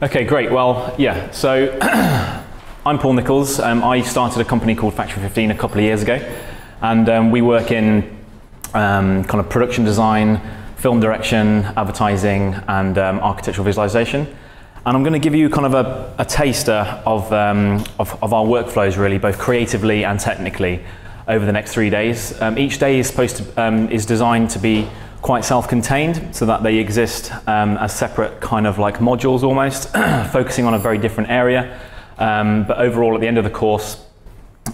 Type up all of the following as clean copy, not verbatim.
Okay, great. Well, yeah, so I'm Paul Nichols. I started a company called Factory 15 a couple of years ago, and we work in kind of production design, film direction, advertising, and architectural visualization. And I'm going to give you kind of a taster of our workflows, really, both creatively and technically, over the next 3 days. Each day is is designed to be quite self-contained, so that they exist as separate kind of like modules almost, focusing on a very different area. But overall, at the end of the course,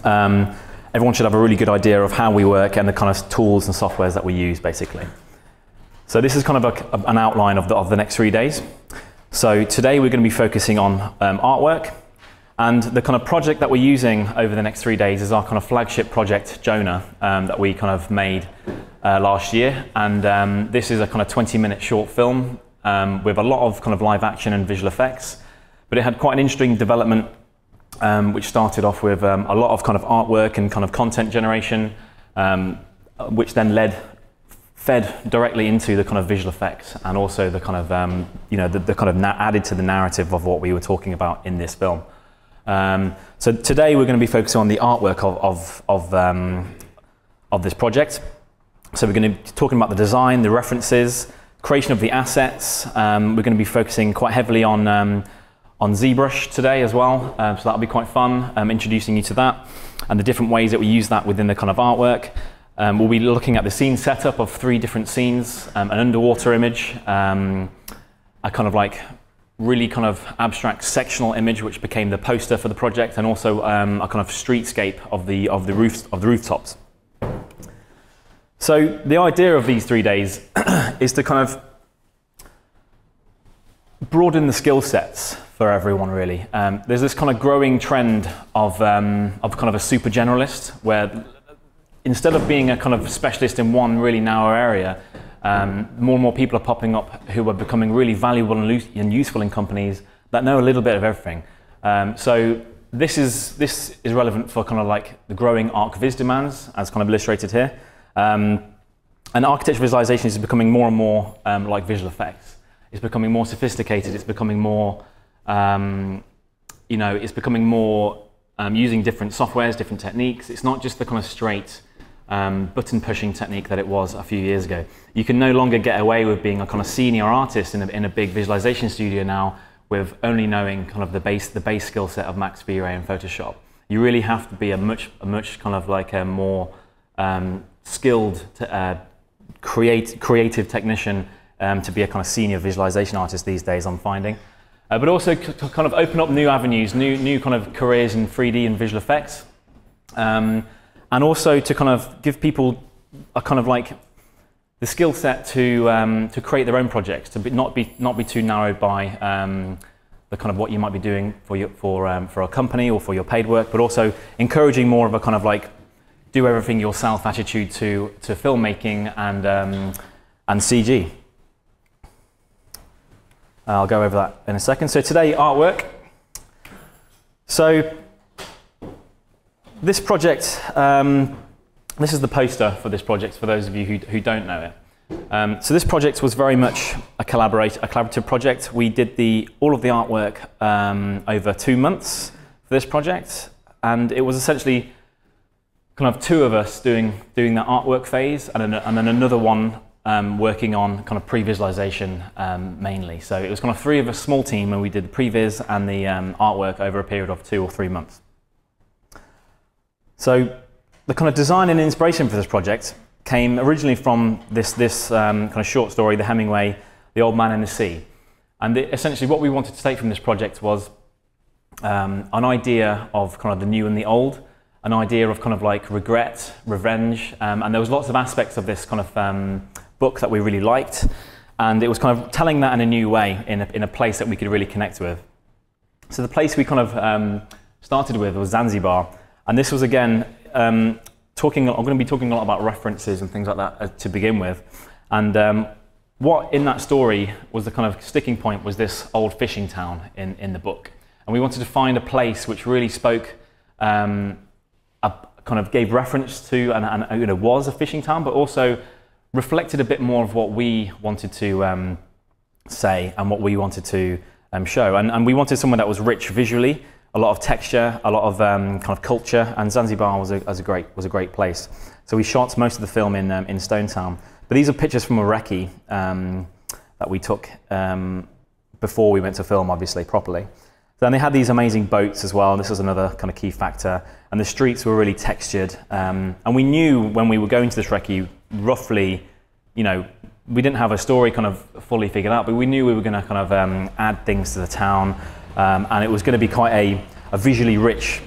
everyone should have a really good idea of how we work and the kind of tools and softwares that we use, basically. So this is kind of like an outline of the next 3 days. So today we're going to be focusing on artwork, and the kind of project that we're using over the next 3 days is our kind of flagship project, Jonah, that we kind of made last year. And this is a kind of 20-minute short film with a lot of kind of live action and visual effects. But it had quite an interesting development, which started off with a lot of kind of artwork and kind of content generation, which then fed directly into the kind of visual effects, and also the kind of the kind of added to the narrative of what we were talking about in this film. So today we're going to be focusing on the artwork of this project. So we're going to be talking about the design, the references, creation of the assets. We're going to be focusing quite heavily on Zbrush today as well, so that'll be quite fun, introducing you to that and the different ways that we use that within the kind of artwork. We'll be looking at the scene setup of 3 different scenes, an underwater image, a kind of like really kind of abstract sectional image which became the poster for the project, and also a kind of streetscape of the rooftops. So the idea of these 3 days is to kind of broaden the skill sets for everyone, really. There's this kind of growing trend of kind of a super generalist, where instead of being a kind of specialist in one really narrow area, more and more people are popping up who are becoming really valuable and useful in companies that know a little bit of everything. So this is relevant for kind of like the growing ArcViz demands, as kind of illustrated here. And architecture visualization is becoming more and more like visual effects. It's becoming more sophisticated. It's becoming more, it's becoming more using different softwares, different techniques. It's not just the kind of straight button pushing technique that it was a few years ago. You can no longer get away with being a kind of senior artist in a big visualization studio now with only knowing kind of the base skill set of Max V-Ray and Photoshop. You really have to be a much kind of like a more skilled creative technician to be a kind of senior visualization artist these days, I'm finding. But also to kind of open up new avenues, new kind of careers in 3D and visual effects. And also to kind of give people a kind of like the skill set to create their own projects, to not be too narrowed by the kind of what you might be doing for a company or for your paid work, but also encouraging more of a kind of like do everything yourself attitude to filmmaking and CG. I'll go over that in a second. So today, artwork. So this project, this is the poster for this project for those of you who don't know it. So this project was very much a collaborative project. We did all of the artwork over 2 months for this project, and it was essentially kind of 2 of us doing that artwork phase, and then another one working on kind of pre-visualization mainly. So it was kind of 3 of a small team, and we did the pre-vis and the artwork over a period of 2 or 3 months. So the kind of design and inspiration for this project came originally from this kind of short story, the Hemingway, The Old Man and the Sea. And essentially what we wanted to take from this project was an idea of kind of the new and the old, an idea of kind of like regret, revenge, and there was lots of aspects of this kind of book that we really liked, and it was kind of telling that in a new way, in a place that we could really connect with. So the place we kind of started with was Zanzibar, and this was again I'm going to be talking a lot about references and things like that to begin with, and what in that story was the kind of sticking point was this old fishing town in the book, and we wanted to find a place which really spoke. Kind of gave reference to and was a fishing town, but also reflected a bit more of what we wanted to say and what we wanted to show. And we wanted somewhere that was rich visually, a lot of texture, a lot of kind of culture, and Zanzibar was a great place. So we shot most of the film in Stone Town. But these are pictures from a recce that we took before we went to film, obviously, properly. Then they had these amazing boats as well, and this was another kind of key factor. And the streets were really textured. And we knew when we were going to this recce, roughly, you know, we didn't have a story kind of fully figured out, but we knew we were going to kind of add things to the town. And it was going to be quite a visually rich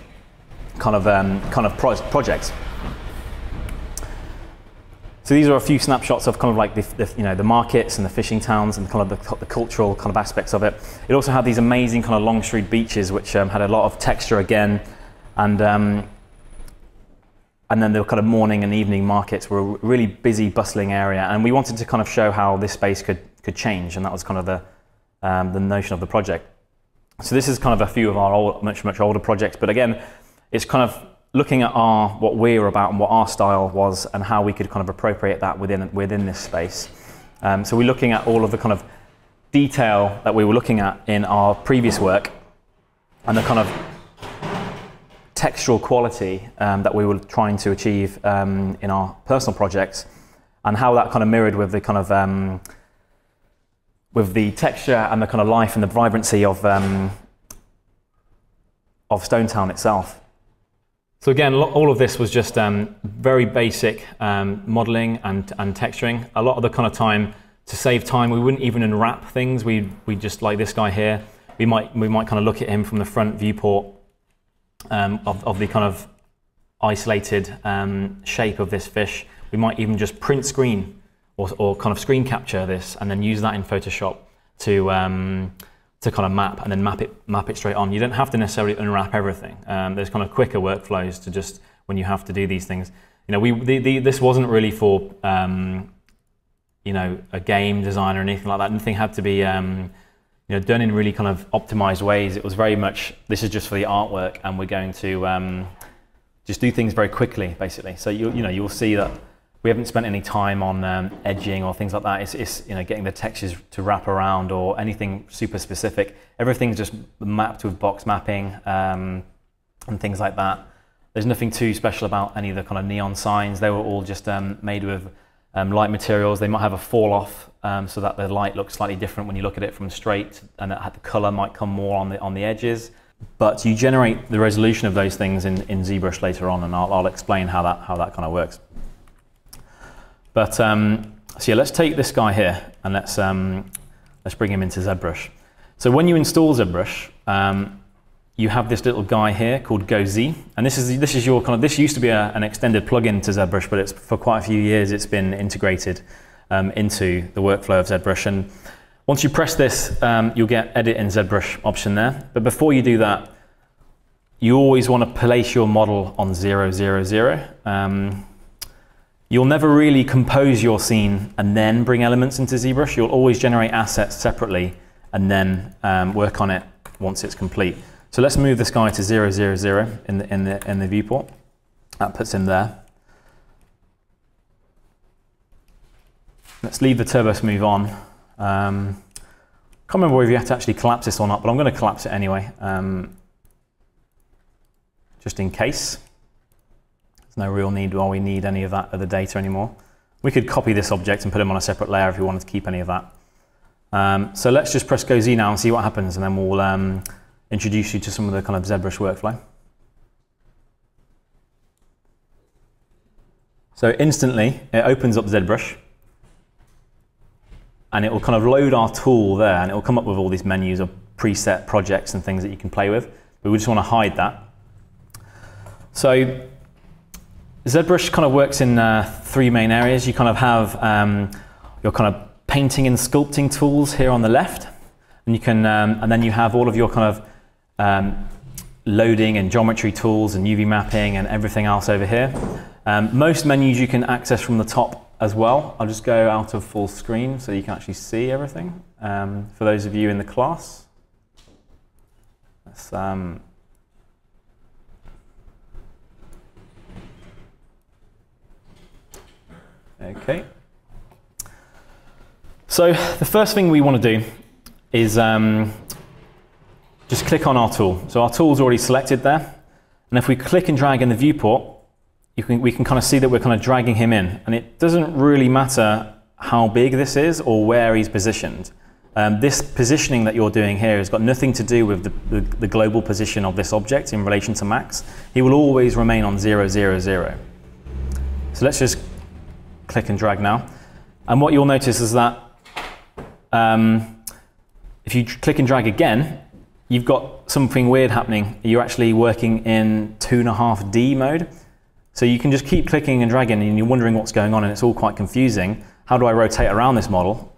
kind of project. So these are a few snapshots of kind of like the markets and the fishing towns and kind of the cultural kind of aspects of it. It also had these amazing kind of long street beaches, which had a lot of texture again, and then the kind of morning and evening markets were a really busy, bustling area. And we wanted to kind of show how this space could change, and that was kind of the notion of the project. So this is kind of a few of our much older projects, but again, it's kind of looking at what we're about and what our style was and how we could kind of appropriate that within this space. So we're looking at all of the kind of detail that we were looking at in our previous work and the kind of textural quality that we were trying to achieve in our personal projects, and how that kind of mirrored with the kind of with the texture and the kind of life and the vibrancy of Stone Town itself. So again, all of this was just very basic modeling and texturing. A lot of the kind of time, to save time, we wouldn't even unwrap things. We just, like this guy here, we might kind of look at him from the front viewport of the kind of isolated shape of this fish. We might even just print screen or kind of screen capture this and then use that in Photoshop to kind of map and then map it straight on. You don't have to necessarily unwrap everything. There's kind of quicker workflows to just when you have to do these things. You know, this wasn't really for you know, a game design or anything like that. Nothing had to be you know, done in really kind of optimized ways. It was very much, this is just for the artwork, and we're going to just do things very quickly, basically. So you'll see that we haven't spent any time on edging or things like that. It's you know, getting the textures to wrap around or anything super specific. Everything's just mapped with box mapping and things like that. There's nothing too special about any of the kind of neon signs. They were all just made with light materials. They might have a fall off so that the light looks slightly different when you look at it from straight, and the color might come more on the edges. But you generate the resolution of those things in Zbrush later on, and I'll explain how that kind of works. But so yeah, let's take this guy here and let's bring him into Zbrush. So when you install Zbrush, you have this little guy here called GoZ, and this is your kind of, this used to be an extended plugin to Zbrush, but it's for quite a few years it's been integrated into the workflow of Zbrush. And once you press this, you'll get Edit in Zbrush option there. But before you do that, you always want to place your model on 0, 0, 0. You'll never really compose your scene and then bring elements into Zbrush. You'll always generate assets separately and then work on it once it's complete. So let's move this guy to 0, 0, 0 in the viewport. That puts him there. Let's leave the turbo smooth on. Can't remember whether you have to actually collapse this or not, but I'm going to collapse it anyway, just in case. There's no real need while we need any of that other data anymore. We could copy this object and put him on a separate layer if we wanted to keep any of that. So let's just press GoZ now and see what happens, and then we'll introduce you to some of the kind of Zbrush workflow. So instantly it opens up Zbrush, and it will kind of load our tool there, and it will come up with all these menus of preset projects and things that you can play with, but we just want to hide that. So Zbrush kind of works in 3 main areas. You kind of have your kind of painting and sculpting tools here on the left, and you can, and then you have all of your kind of loading and geometry tools and UV mapping and everything else over here. Most menus you can access from the top as well. I'll just go out of full screen so you can actually see everything. For those of you in the class, let's, okay. So the first thing we want to do is just click on our tool. So our tool's already selected there. And if we click and drag in the viewport, we can kind of see that we're kind of dragging him in. And it doesn't really matter how big this is or where he's positioned. This positioning that you're doing here has got nothing to do with the global position of this object in relation to max. He will always remain on 0, 0, 0. So let's just click and drag now. And what you'll notice is that if you click and drag again, you've got something weird happening. You're actually working in 2.5D mode. So you can just keep clicking and dragging and you're wondering what's going on, and it's all quite confusing. How do I rotate around this model?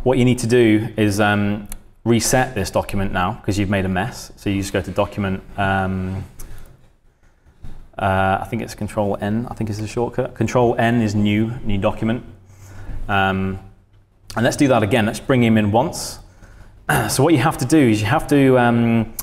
What you need to do is reset this document now because you've made a mess. So you just go to document, I think it's Control N, I think is the shortcut. Control N is new document. And let's do that again. Let's bring him in once. So what you have to do is you have to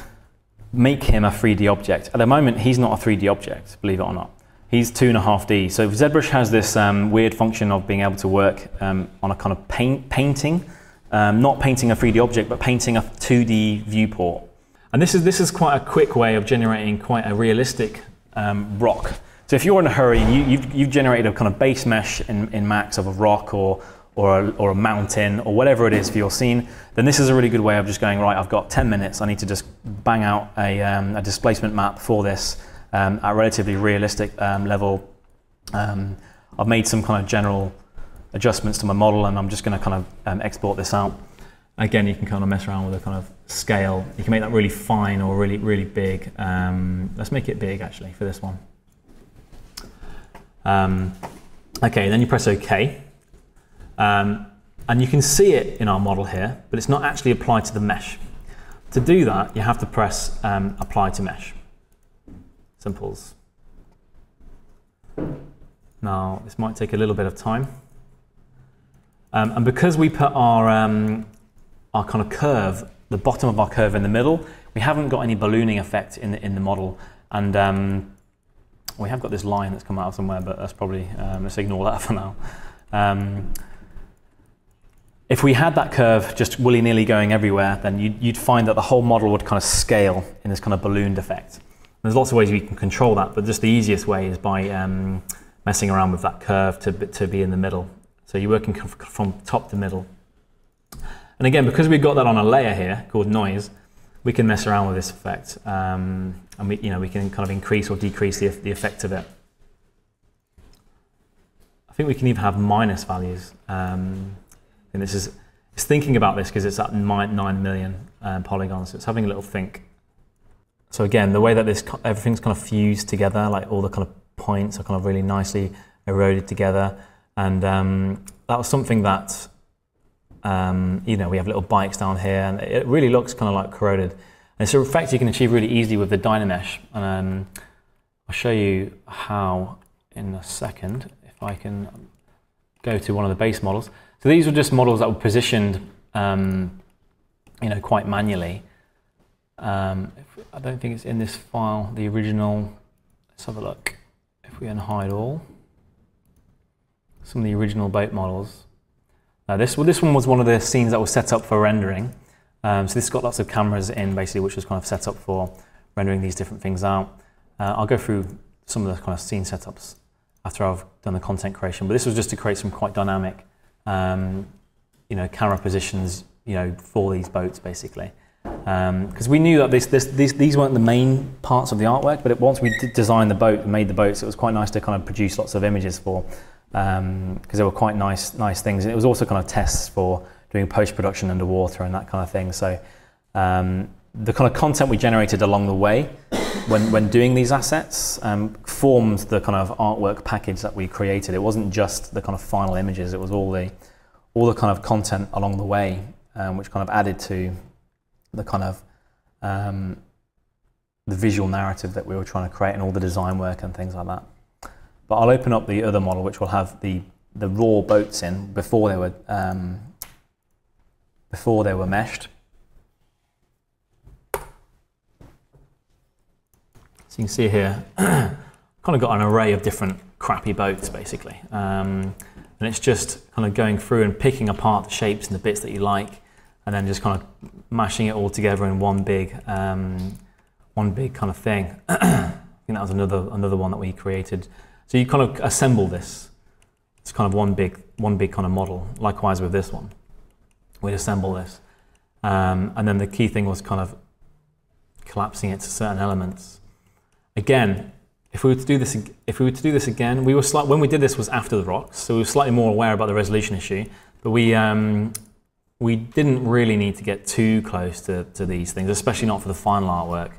make him a 3D object. At the moment, he's not a 3D object, believe it or not. He's 2.5D. So Zbrush has this weird function of being able to work on a kind of painting, not painting a 3D object, but painting a 2D viewport. And this is quite a quick way of generating quite a realistic rock. So if you're in a hurry and you've generated a kind of base mesh in Max of a rock or a mountain or whatever it is for your scene, then this is a really good way of just going, right, I've got 10 minutes, I need to just bang out a displacement map for this at a relatively realistic level. I've made some kind of general adjustments to my model and I'm just going to kind of export this out. Again, you can kind of mess around with a kind of scale. You can make that really fine or really, really big. Let's make it big actually for this one. Okay, then you press OK. And you can see it in our model here, but it's not actually applied to the mesh. To do that, you have to press Apply to Mesh. Simples. Now, this might take a little bit of time. And because we put our kind of curve, the bottom of our curve in the middle, we haven't got any ballooning effect in the model. And we have got this line that's come out of somewhere, but that's probably, let's ignore that for now. If we had that curve just willy-nilly going everywhere, then you'd find that the whole model would kind of scale in this kind of ballooned effect. There's lots of ways we can control that, but just the easiest way is by messing around with that curve to be in the middle. So you're working from top to middle. And again, because we've got that on a layer here called noise, we can mess around with this effect, and we can kind of increase or decrease the effect of it. I think we can even have minus values. And it's thinking about this because it's at 9 million polygons, so it's having a little think. So again, the way that everything's kind of fused together, like all the kind of points are kind of really nicely eroded together, and that was something that we have little bikes down here, and it really looks kind of like corroded. And it's an effect you can achieve really easily with the Dynamesh, and I'll show you how in a second if I can go to one of the base models. So these were just models that were positioned, quite manually. I don't think it's in this file, the original. Let's have a look. If we unhide all, some of the original boat models. This one was one of the scenes that was set up for rendering. So this got lots of cameras in, basically, which was kind of set up for rendering these different things out. I'll go through some of the kind of scene setups after I've done the content creation, but this was just to create some quite dynamic camera positions, for these boats, basically. Because we knew that these weren't the main parts of the artwork, but once we designed the boat and made the boats, it was quite nice to kind of produce lots of images for, because they were quite nice things. And it was also kind of tests for doing post-production underwater and that kind of thing. So the kind of content we generated along the way when doing these assets formed the kind of artwork package that we created. It wasn't just the kind of final images, it was all the kind of content along the way, which kind of added to the kind of the visual narrative that we were trying to create and all the design work and things like that. But I'll open up the other model, which will have the raw boats in before they were meshed. So you can see here, kind of got an array of different crappy boats, basically. And it's just kind of going through and picking apart the shapes and the bits that you like, and then just kind of mashing it all together in one big kind of thing. I think that was another one that we created. So you kind of assemble this. It's kind of one big kind of model. Likewise with this one, we'd assemble this, and then the key thing was kind of collapsing it to certain elements. Again, if we were to do this again, when we did this was after the rocks, so we were slightly more aware about the resolution issue, but we didn't really need to get too close to these things, especially not for the final artwork.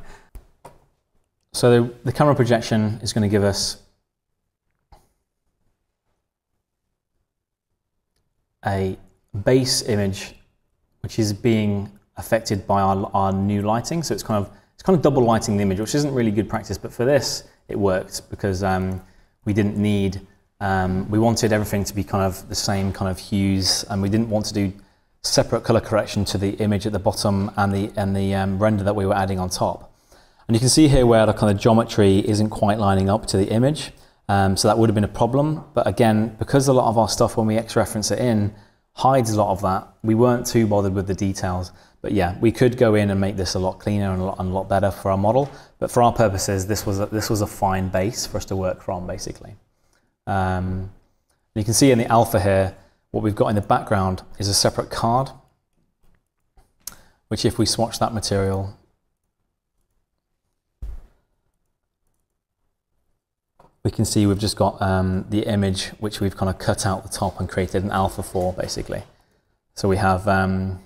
So the camera projection is going to give us a base image which is being affected by our new lighting. So it's kind of double lighting the image, which isn't really good practice, but for this it worked because we didn't need, we wanted everything to be kind of the same kind of hues, and we didn't want to do separate color correction to the image at the bottom and the render that we were adding on top. And you can see here where the kind of geometry isn't quite lining up to the image, so that would have been a problem. But again, because a lot of our stuff when we X-reference it in hides a lot of that, we weren't too bothered with the details. But yeah, we could go in and make this a lot cleaner and a lot better for our model. But for our purposes, this was a fine base for us to work from, basically. You can see in the alpha here, what we've got in the background is a separate card, which if we swatch that material, we can see we've just got the image which we've kind of cut out the top and created an alpha for, basically. So we have a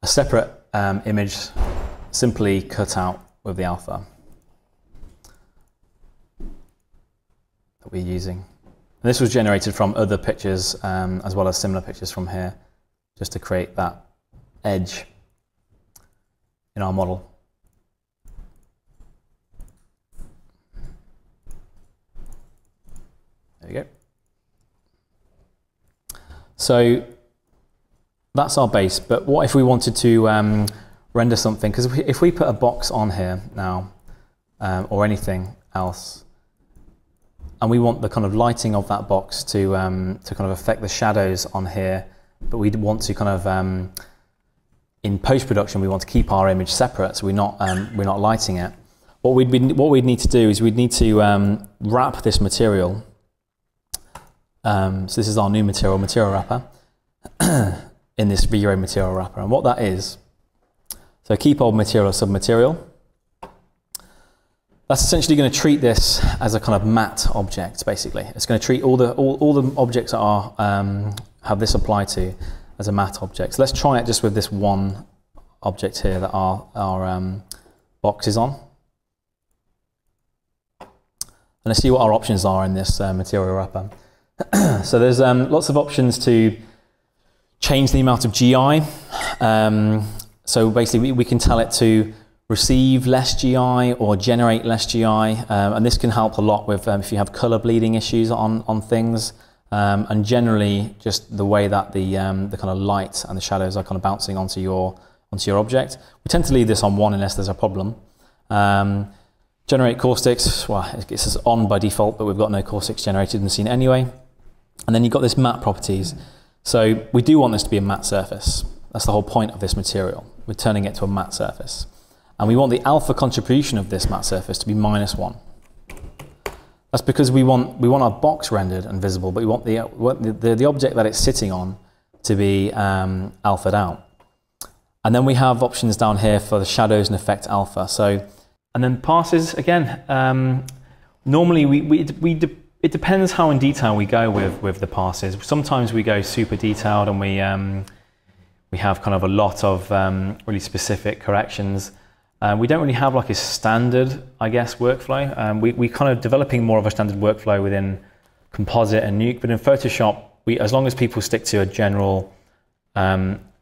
separate image simply cut out with the alpha that we're using. And this was generated from other pictures as well as similar pictures from here, just to create that edge in our model. There we go. So that's our base, but what if we wanted to render something? Because if we put a box on here now, or anything else, and we want the kind of lighting of that box to kind of affect the shadows on here, but we want to kind of, in post-production, we want to keep our image separate, so we're not lighting it. What we'd need to do is we'd need to wrap this material. So this is our new material wrapper in this V-Ray material wrapper, and what that is, so keep old material as submaterial. That's essentially going to treat this as a kind of matte object, basically. It's going to treat all the objects that are have this apply to as a matte object. So let's try it just with this one object here that our box is on, and let's see what our options are in this material wrapper. So there's lots of options to change the amount of GI. So basically we can tell it to receive less GI or generate less GI, and this can help a lot with if you have color bleeding issues on things, and generally just the way that the kind of light and the shadows are kind of bouncing onto your object. We tend to leave this on 1 unless there's a problem. Generate caustics, well, it's on by default, but we've got no caustics generated in the scene anyway. And then you've got this matte properties. So we do want this to be a matte surface. That's the whole point of this material. We're turning it to a matte surface. And we want the alpha contribution of this matte surface to be -1. That's because we want our box rendered and visible, but we want the object that it's sitting on to be alpha'd out. And then we have options down here for the shadows and effect alpha. So, and then passes, again, normally it depends how in detail we go with the passes. Sometimes we go super detailed and we have kind of a lot of really specific corrections. We don't really have like a standard, I guess, workflow. We kind of developing more of a standard workflow within Composite and Nuke, but in Photoshop, as long as people stick to a general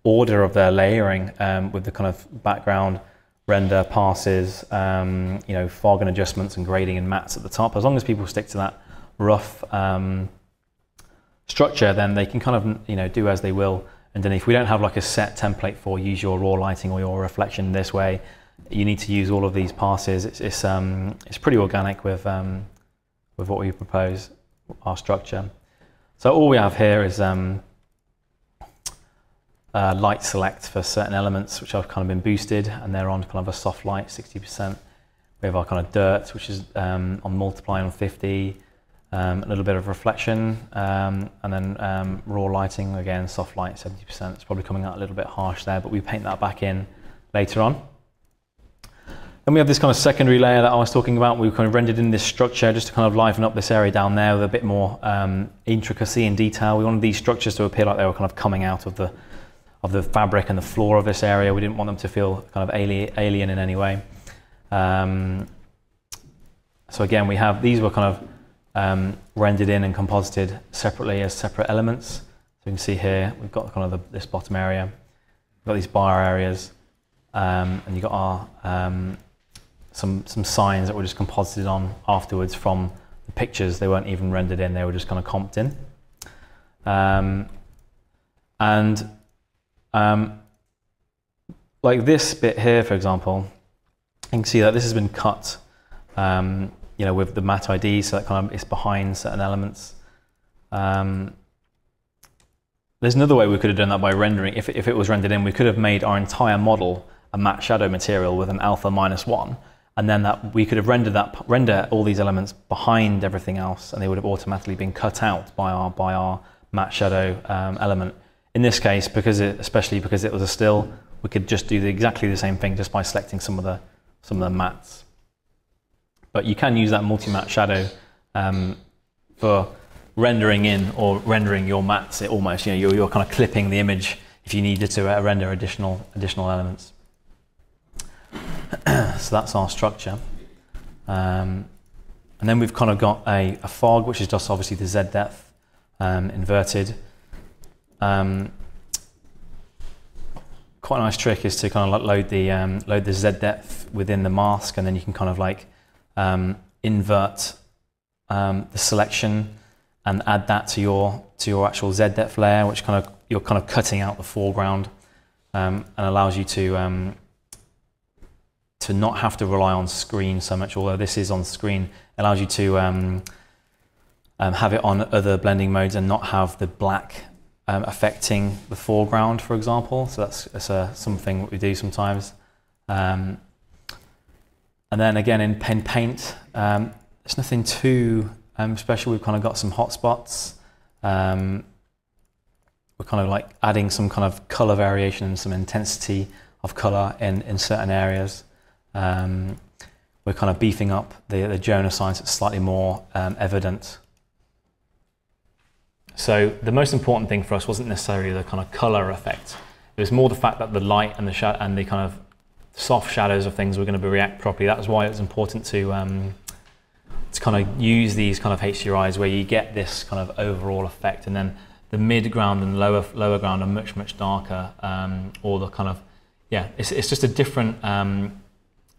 order of their layering with the kind of background, render, passes, you know, fog and adjustments and grading and mattes at the top, as long as people stick to that rough structure, then they can kind of, you know, do as they will. And then if we don't have like a set template for use your raw lighting or your reflection this way, you need to use all of these passes. It's pretty organic with what we propose, our structure. So all we have here is light select for certain elements which have kind of been boosted, and they're on kind of a soft light, 60%. We have our kind of dirt, which is on multiply on 50, a little bit of reflection, and then raw lighting, again, soft light, 70%. It's probably coming out a little bit harsh there, but we paint that back in later on. Then we have this kind of secondary layer that I was talking about. We kind of rendered in this structure just to kind of liven up this area down there with a bit more intricacy and detail. We wanted these structures to appear like they were kind of coming out of the fabric and the floor of this area. We didn't want them to feel kind of alien in any way. So again, we have, these were kind of rendered in and composited separately as separate elements. So you can see here, we've got kind of this bottom area, we've got these bar areas, and you've got our some signs that were just composited on afterwards from the pictures. They weren't even rendered in, they were just kind of comped in. Like this bit here, for example, you can see that this has been cut, you know, with the matte ID, so that kind of is behind certain elements. There's another way we could have done that by rendering. If it was rendered in, we could have made our entire model a matte shadow material with an alpha -1, and then that we could have render all these elements behind everything else, and they would have automatically been cut out by our matte shadow element. In this case, especially because it was a still, we could just do exactly the same thing just by selecting some of the mattes. But you can use that multi-matte shadow for rendering in or rendering your mattes. It almost, you know, you're kind of clipping the image if you needed to render additional elements. So that's our structure. And then we've kind of got a fog, which is just obviously the Z depth inverted. Quite a nice trick is to kind of load the Z depth within the mask, and then you can kind of like invert the selection and add that to your actual Z depth layer, which you're kind of cutting out the foreground, and allows you to not have to rely on screen so much. Although this is on screen, it allows you to have it on other blending modes and not have the black affecting the foreground, for example. So that's something we do sometimes. And then again in pen paint, there's nothing too special. We've kind of got some hotspots. We're kind of like adding some kind of color variation and some intensity of color in certain areas. We're kind of beefing up the Jonah sign so it's slightly more evident. So the most important thing for us wasn't necessarily the kind of color effect. It was more the fact that the light and the kind of soft shadows of things were going to react properly. That was why it was important to kind of use these kind of HDRIs where you get this kind of overall effect, and then the mid-ground and lower ground are much darker, or the kind of, yeah, it's just a different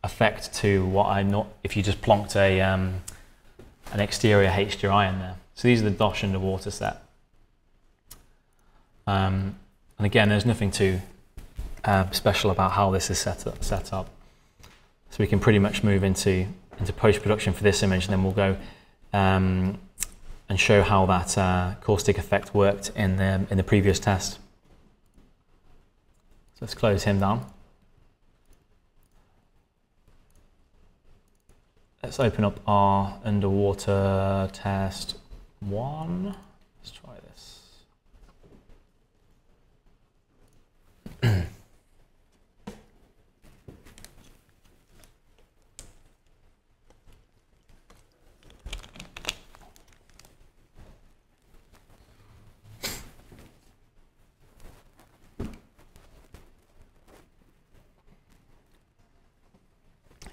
effect to what if you just plonked an exterior HDRI in there. So these are the Dosh underwater set. And again, there's nothing too special about how this is set up. So we can pretty much move into post-production for this image, and then we'll go and show how that caustic effect worked in the previous test. So let's close him down. Let's open up our underwater test 1. Let's try this.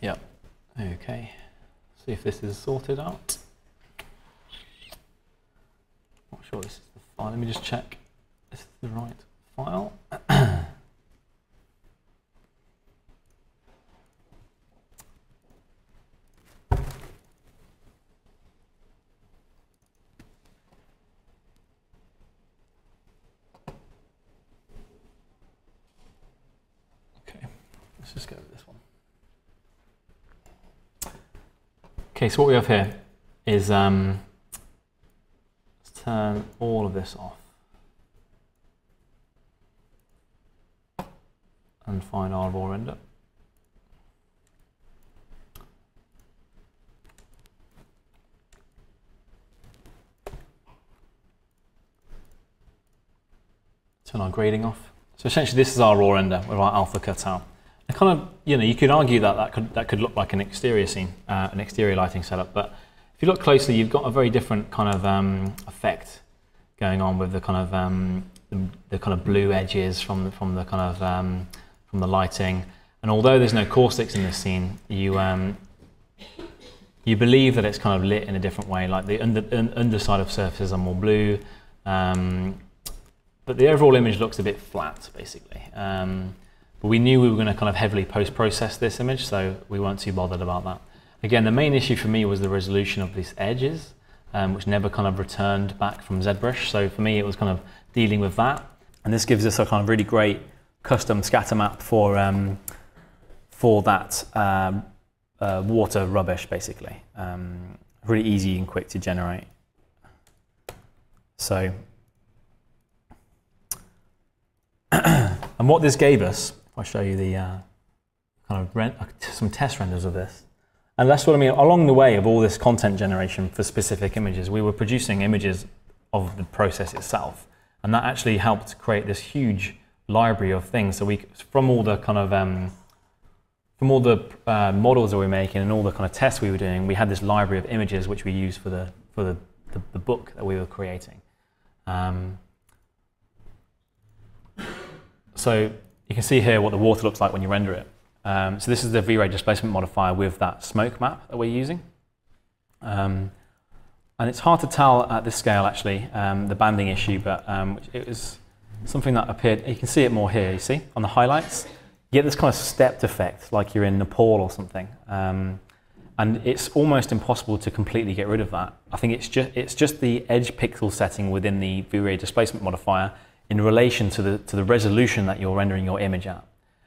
Yep. Okay. See if this is sorted out. Not sure this is the file. Let me just check this is the right file. Okay, let's just go with this one. Okay, so what we have here is, let's turn all of this off. and find our raw render. Turn our grading off. So essentially this is our raw render with our alpha cut out. And kind of, you know, you could argue that that could look like an exterior scene, an exterior lighting setup, but if you look closely, you've got a very different kind of effect going on with the kind of blue edges from the kind of from the lighting. And although there's no caustics in this scene, you believe that it's kind of lit in a different way, like the underside of surfaces are more blue, but the overall image looks a bit flat, basically. But we knew we were going to kind of heavily post-process this image, so we weren't too bothered about that. Again, the main issue for me was the resolution of these edges, which never kind of returned back from Zbrush. So for me, it was kind of dealing with that. And this gives us a kind of really great custom scatter map for that water rubbish, basically. Really easy and quick to generate. So, and what this gave us, if I show you the kind of some test renders of this. And that's what I mean, along the way of all this content generation for specific images, we were producing images of the process itself. And that actually helped create this huge library of things. So from all the kind of, models that we were making and all the kind of tests we were doing, we had this library of images which we used for the book that we were creating. So you can see here what the water looks like when you render it. So this is the V-Ray displacement modifier with that smoke map that we're using. And it's hard to tell at this scale, actually, the banding issue, but it was something that appeared, you can see it more here, you see, on the highlights. You get this kind of stepped effect, like you're in Nepal or something. And it's almost impossible to completely get rid of that. I think it's just the edge pixel setting within the V-Ray displacement modifier in relation to the resolution that you're rendering your image at.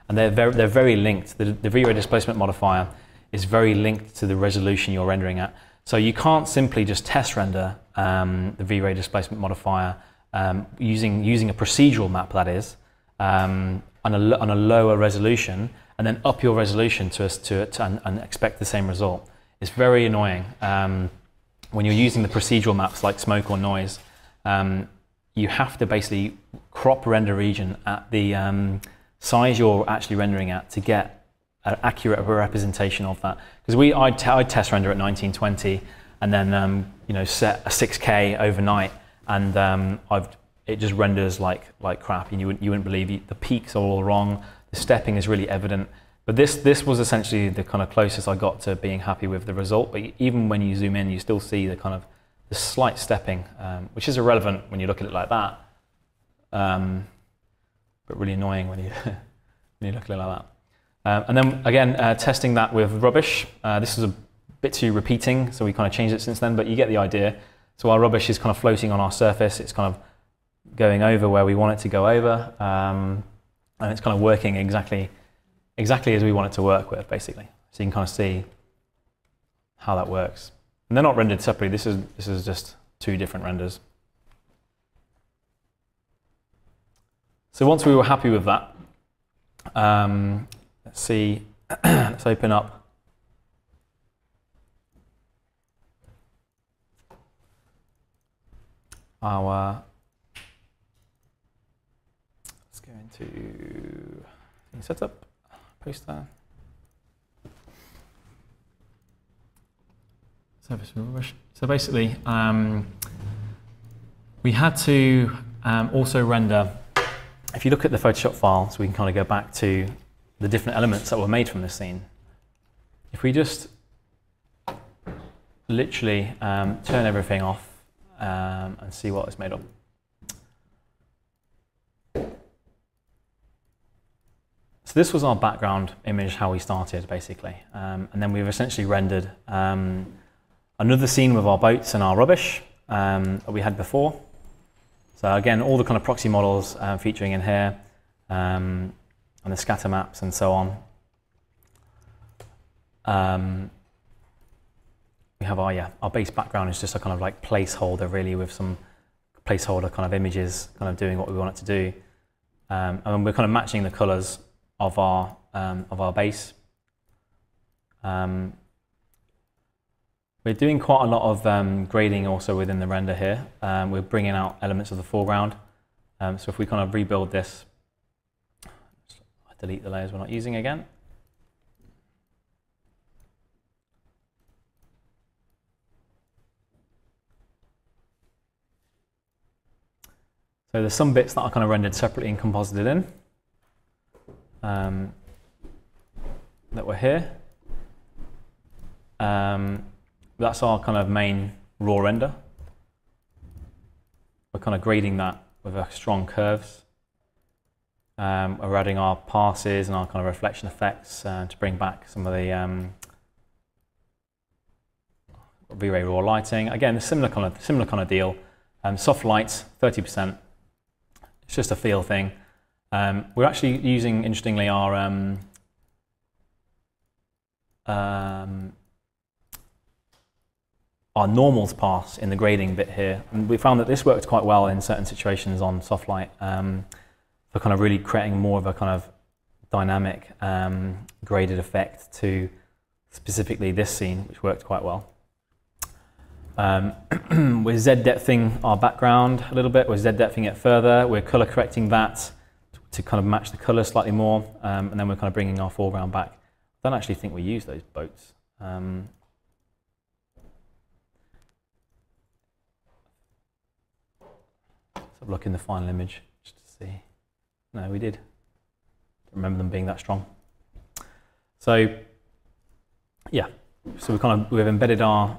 And they're very linked. The V-Ray displacement modifier is very linked to the resolution you're rendering at. So you can't simply just test render the V-Ray displacement modifier using a procedural map, that is, on a lower resolution, and then up your resolution and expect the same result. It's very annoying. When you're using the procedural maps like smoke or noise, you have to basically crop render region at the size you're actually rendering at to get an accurate representation of that. Because I'd test render at 1920 and then you know, set a 6K overnight, and it just renders like crap, and you wouldn't believe the peaks are all wrong. The stepping is really evident. But this was essentially the kind of closest I got to being happy with the result. But even when you zoom in, you still see the kind of the slight stepping, which is irrelevant when you look at it like that, but really annoying when you look at it like that. And then again, testing that with rubbish. This is a bit too repeating, so we kind of changed it since then, but you get the idea. So our rubbish is kind of floating on our surface. It's kind of going over where we want it to go over, and it's kind of working exactly as we want it to work with, basically. So you can kind of see how that works. And they're not rendered separately. This is just two different renders. So once we were happy with that, let's see, let's open up our, let's go into setup, poster, service rubbish. So basically, we had to also render, if you look at the Photoshop file, so we can kind of go back to the different elements that were made from this scene. If we just literally turn everything off and see what it's made of. So this was our background image, how we started, basically. And then we've essentially rendered another scene with our boats and our rubbish that we had before. So again, all the kind of proxy models featuring in here, and the scatter maps and so on. We have our base background is just a kind of like placeholder, really, with some placeholder kind of images, kind of doing what we want it to do. And we're kind of matching the colors of our base. We're doing quite a lot of grading also within the render here. We're bringing out elements of the foreground. So if we kind of rebuild this, delete the layers we're not using again. So there's some bits that are kind of rendered separately and composited in that were here. That's our kind of main raw render. We're kind of grading that with our strong curves. We're adding our passes and our kind of reflection effects to bring back some of the V-Ray raw lighting. Again, a similar kind of deal. Soft lights, 30%. It's just a feel thing. We're actually using, interestingly, our normals pass in the grading bit here. And we found that this worked quite well in certain situations on soft light for kind of really creating more of a kind of dynamic graded effect to specifically this scene, which worked quite well. We're Z-depthing our background a little bit. We're Z-depthing it further. We're color correcting that to kind of match the color slightly more. And then we're kind of bringing our foreground back. I don't actually think we use those boats. Let's have a look in the final image just to see. No, we did. Don't remember them being that strong. So, yeah. So we've embedded our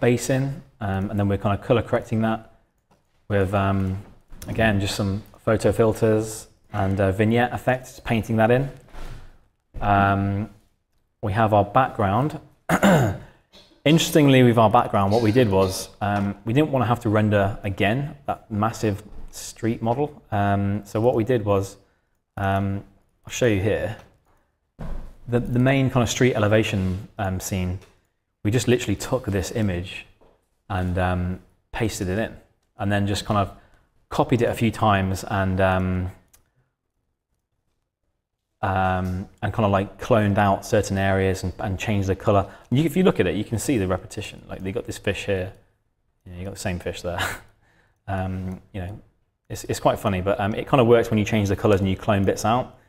base in, and then we're kind of color correcting that with, again, just some photo filters and vignette effects, painting that in. We have our background. Interestingly, with our background, what we did was we didn't want to have to render again that massive street model. So what we did was, I'll show you here, the main kind of street elevation scene. We just literally took this image and pasted it in, and then just kind of copied it a few times and kind of like cloned out certain areas and changed the color. And if you look at it, you can see the repetition. Like they got this fish here, you got the same fish there. You know, it's quite funny, but it kind of works when you change the colors and you clone bits out.